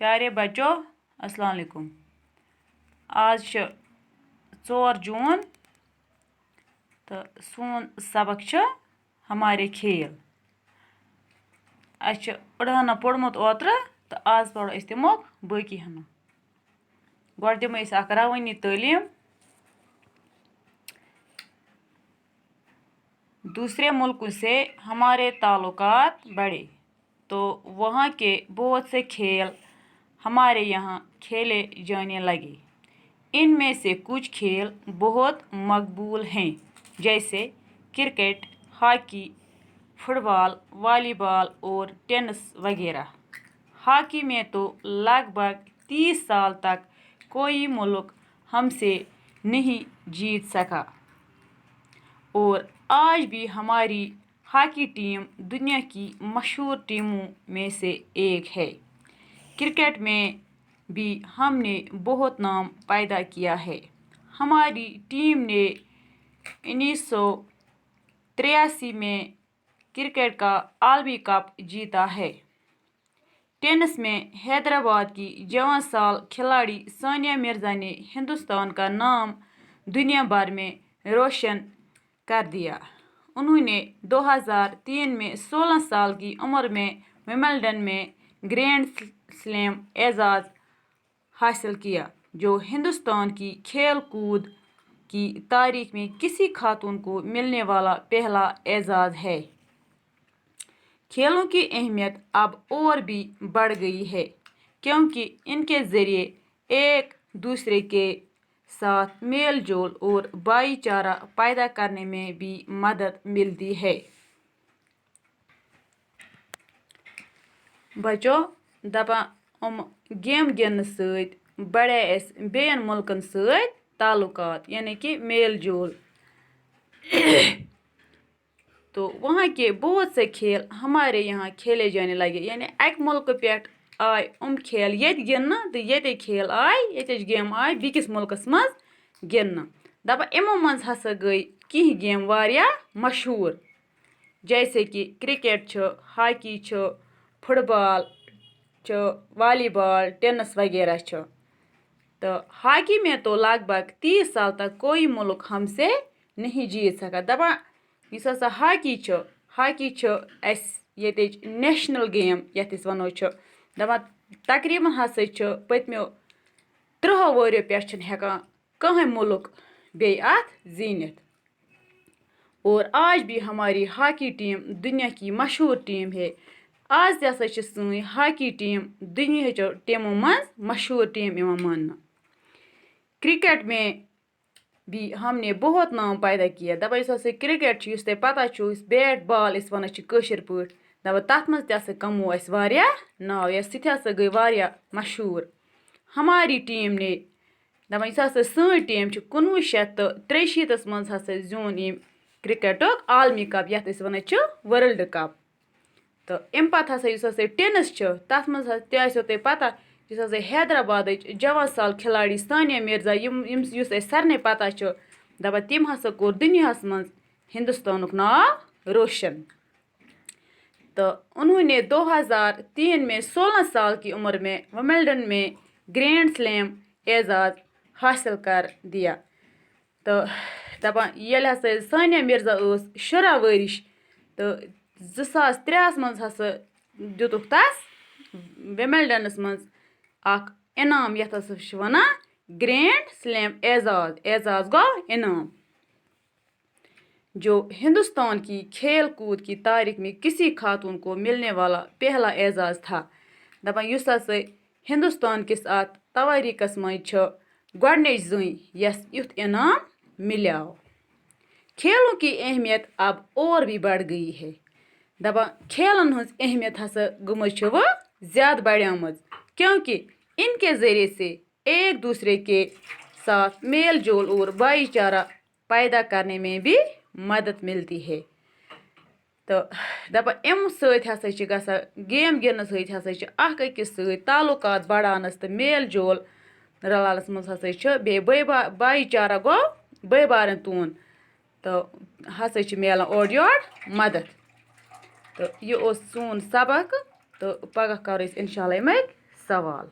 پیارے بچو السلام علیکم. آج 4 جون تو سون سبق ہمارے کھیل. اچھا اڑانا پوڑمت اوترہ تو آج پڑھو اس تموک باقی ہنا. گوڑ دم اس اک روانی تعلیم. دوسرے ملکوں سے ہمارے تعلقات بڑھے تو وہاں کے بہت سے کھیل ہمارے یہاں کھیلے جانے لگے. ان میں سے کچھ کھیل بہت مقبول ہیں جیسے کرکٹ، ہاکی، فٹ بال، والی بال اور ٹینس وغیرہ. ہاکی میں تو لگ بھگ 30 سال تک کوئی ملک ہم سے نہیں جیت سکا اور آج بھی ہماری ہاکی ٹیم دنیا کی مشہور ٹیموں میں سے ایک ہے. کرکٹ میں بھی ہم نے بہت نام پیدا کیا ہے. ہماری ٹیم نے 1983 میں کرکٹ کا عالمی کپ جیتا ہے. ٹینس میں حیدرآباد کی جوان سال کھلاڑی ثانیہ مرزا نے ہندوستان کا نام دنیا بھر میں روشن کر دیا. انہوں نے 2003 میں 16 سال کی عمر میں ومبلڈن میں گرینڈ سلیم اعزاز حاصل کیا جو ہندوستان کی کھیل کود کی تاریخ میں کسی خاتون کو ملنے والا پہلا اعزاز ہے. کھیلوں کی اہمیت اب اور بھی بڑھ گئی ہے کیونکہ ان کے ذریعے ایک دوسرے کے ساتھ میل جول اور بھائی چارہ پیدا کرنے میں بھی مدد ملتی ہے. بچو دپان گیم گندنے ست بڑھے اس بیٚین ملکن ست تعلقات یعنی کہ میل جول. تو وہاں کے بہت سے کھیل ہمارے یہاں کھیلے جانے لگے یعنی اک ملک پیٹھ آئے کھیل یت گندنا تو یتے کھیل آئے یتچ گیم آئے بیکس ملکس مز گندنا. دپان امو مز ہسا گئی کینٛہہ گیم واریاہ مشہور جیسے کہ کرکٹ چھ، ہاکی چھ، فٹ بال چھ، والی بال، ٹینس وغیرہ چھ. تو ہاکی میں تو لگ بھگ 30 سال تک کوئی ملک ہم سے نہیں جیت سکا. دپان اس ہسا ہاکی چھ اس یتچ نیشنل گیم یتھ اس ونو چھ. دپان تقریباً ہسا چھ پتمیو 30 ؤریو پیٹھ چھنہٕ ہیکان کٕہٕنۍ ملک بیٚیہِ اتھ زیٖنِتھ. اور آج بھی ہماری ہاکی ٹیم دنیا کی مشہور ٹیم ہے. آج تہِ ہسا چھِ سٲنۍ ہاکی ٹیم دنیاہچو ٹیمو منٛز مشہور ٹیم یِوان ماننہٕ. کرکٹ میں بھی ہم نے بہت نام پیدا کیا. دپان یُس ہسا کرکٹ چھُ یُس تۄہہِ پتہ چھُ یُس بیٹ بال أسۍ ونان چھِ کٲشِر پٲٹھۍ دپان تتھ منٛز تہِ ہسا کموو اَسہِ واریاہ ناو یا سُہ تہِ ہسا گٔے واریاہ مشہور. ہماری ٹیم نے دپان یُس ہسا سٲنۍ ٹیم چھِ 1963 منٛز ہسا زیوٗن ییٚمۍ کرکٹُک عالمی کپ یتھ أسۍ ونان چھِ ورلڈ کپ. تہٕ امہِ پتہٕ ہسا یُس ہسا ٹینس چھُ تتھ منٛز تہِ آسیو تۄہہِ پتہ یُس ہسا حیدرآبادٕچ جوان سال کھلاڑی ثانیہ مرزا یُس اَسہِ سارنٕے پتہ چھُ دپان تٔمۍ ہسا کوٚر دُنیاہس منٛز ہندوستانُک ناو روشن. تو انہوں نے 2003 میں 16 سال کی عمر میں ومبلڈن میں گرینڈ سلیم اعزاز حاصل کر دیا. تو دپان ییٚلہِ ہسا ثانیہ مرزا ٲس 16 ؤرِش تہٕ 2003 منٛز ہسا دِتُکھ تس ومبلڈنس منٛز اکھ انعام یتھ ہسا چھِ ونان گرینڈ سلیم اعزاز. اعزاز گوٚو انعام جو ہندوستان کی کھیل کود کی تاریخ میں کسی خاتون کو ملنے والا پہلا اعزاز تھا. دپان یُس ہسا ہندوستان کِس اتھ تواریخس منٛز چھُ گۄڈنِچ زٔنۍ یس یُتھ انعام ملیو. کھیلوں کی اہمیت اب اور بھی بڑھ گئی ہے. دپان کھیلن ہٕنٛز اہمیت ہسا گٔمٕژ چھِ وۄنۍ زیادٕ بڑھیمٕژ کیونکہ ان کے ذریعے سے ایک دوسرے کے ساتھ میل جول اور بھائی چارہ پیدا کرنے میں بھی مدد ملتی ہے. تو دپان امہِ سۭتۍ ہسا چھِ گژھان گیم گندنہٕ سۭتۍ ہسا چھِ اکھ أکِس سۭتۍ تعلقات بڑھانس تہٕ میل جول رلانس منٛز ہسا چھِ بیٚیہِ بھایی چارہ گوٚو بٲے بارٕنۍ تون تہٕ ہسا چھِ میلان اورٕ یورٕ مدد. تہٕ یہِ اوس سون سبق تہٕ پگاہ کرو أسۍ انشاء اللہ اَمِکۍ سوال.